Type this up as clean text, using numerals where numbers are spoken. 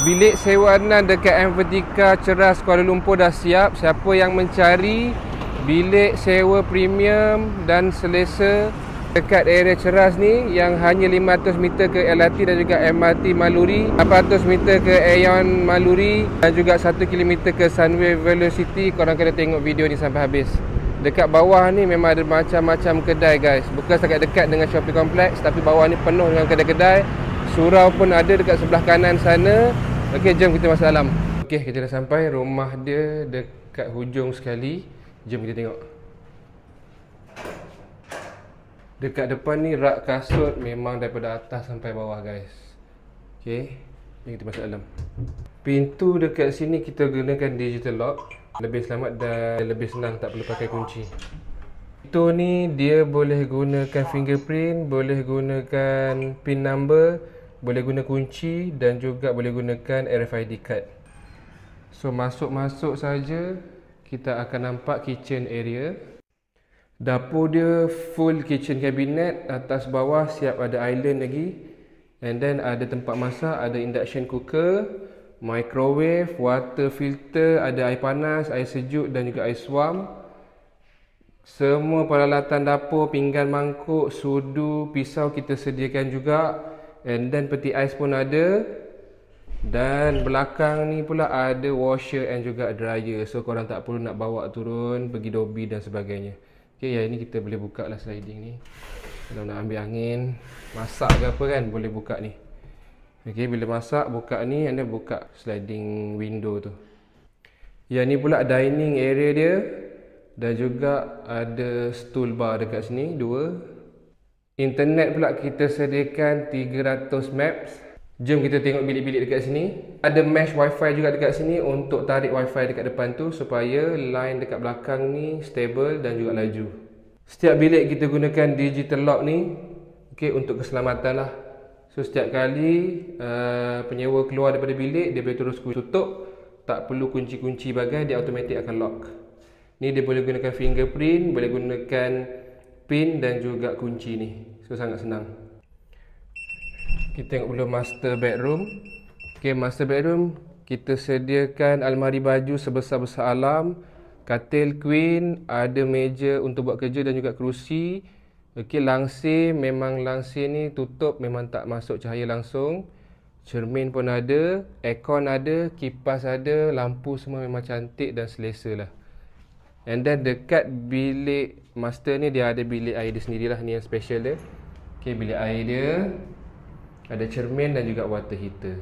Bilik sewanan dekat M Vertika Ceras Kuala Lumpur dah siap. Siapa yang mencari bilik sewa premium dan selesa dekat area Ceras ni, yang hanya 500 meter ke LRT dan juga MRT Maluri, 800 meter ke Aeon Maluri dan juga 1 km ke Sunway Velocity, korang kena tengok video ni sampai habis. Dekat bawah ni memang ada macam-macam kedai guys. Bukan sangat dekat dengan shopping complex, tapi bawah ni penuh dengan kedai-kedai. Surau pun ada dekat sebelah kanan sana. Okey, jom kita masuk dalam. Okey, kita dah sampai. Rumah dia dekat hujung sekali. Jom kita tengok. Dekat depan ni rak kasut memang daripada atas sampai bawah guys. Okey, jom kita masuk dalam. Pintu dekat sini kita gunakan digital lock. Lebih selamat dan lebih senang, tak perlu pakai kunci. Pintu ni dia boleh gunakan fingerprint, boleh gunakan pin number, boleh guna kunci dan juga boleh gunakan RFID card. So masuk-masuk saja kita akan nampak kitchen area. Dapur dia full kitchen cabinet, atas bawah siap ada island lagi. And then ada tempat masak, ada induction cooker, microwave, water filter, ada air panas, air sejuk dan juga air suam. Semua peralatan dapur, pinggan mangkuk, sudu, pisau kita sediakan juga. And then peti ais pun ada. Dan belakang ni pula ada washer and juga dryer. So korang tak perlu nak bawa turun pergi dobi dan sebagainya. Okay, yang ni kita boleh buka lah sliding ni. Kalau nak ambil angin, masak ke apa kan, boleh buka ni. Okay, bila masak buka ni, and then buka sliding window tu. Yang ni pula dining area dia. Dan juga ada stool bar dekat sini, 2. Internet pula kita sediakan 300 Mbps. Jom kita tengok bilik-bilik dekat sini. Ada mesh wifi juga dekat sini untuk tarik wifi dekat depan tu, supaya line dekat belakang ni stable dan juga laju. Setiap bilik kita gunakan digital lock ni, okay, untuk keselamatan lah. So setiap kali penyewa keluar daripada bilik, dia boleh terus tutup. Tak perlu kunci-kunci bagai, dia automatik akan lock. Ni dia boleh gunakan fingerprint, boleh gunakan pin dan juga kunci ni. So sangat senang. Kita tengok dulu master bedroom. Okay, master bedroom kita sediakan almari baju sebesar-besar alam, katil queen, ada meja untuk buat kerja dan juga kerusi. Okay, langsir, memang langsir ni tutup, memang tak masuk cahaya langsung. Cermin pun ada, aircon ada, kipas ada, lampu semua memang cantik dan selesa lah. And then dekat bilik master ni dia ada bilik air dia sendirilah, ni yang special dia. Okay, bilik air dia ada cermin dan juga water heater.